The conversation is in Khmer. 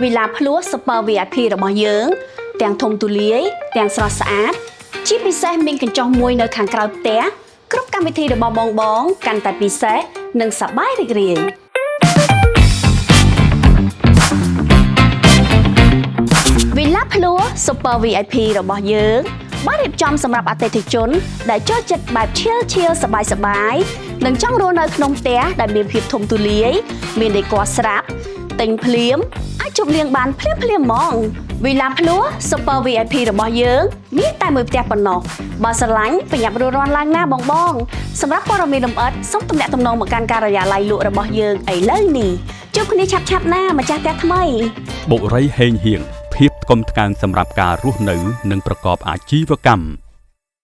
វិឡាភ្លួស Super VIP របស់យើងទាំងធំទូលាយទាំងស្រស់ស្អាតជាពិសេសមានកញ្ចុះមួយនៅខាងក្រៅផ្ទះគ្រប់កម្មវិធីរបស់បងកាន់តែពិសេសនិងសប្បាយរីករាយវិឡាភ្លួស Super VIP របស់យើងបានរៀបចំសម្រាប់អតិថិជនដែលចូលចិត្តបែបឈៀលសប្បាយនិងចង់រស់នៅក្នុងផ្ទះដែលមានភាពធំទូលាយមានដេគ័រស្រាប់ទិញភ្លាមអាចជប់លៀងបានភ្លាមហ្មងវិឡាភ្លួស Super VIP របស់យើងមានតែមួយផ្ទះប៉ុណ្ណោះបើស្រឡាញ់ប្រញាប់រួចរាន់ឡើងណាបងសម្រាប់ព័ត៌មានលម្អិតសូមទំនាក់ទំនងមកកាន់ការិយាល័យលក់របស់យើងឥឡូវនេះជួបគ្នាឆាប់ណាម្ចាស់ផ្ទះថ្មីបុរីហេងហៀងភាពថ្កុំថ្កើងសម្រាប់ការរស់នៅនិងប្រកបអាជីវកម្ម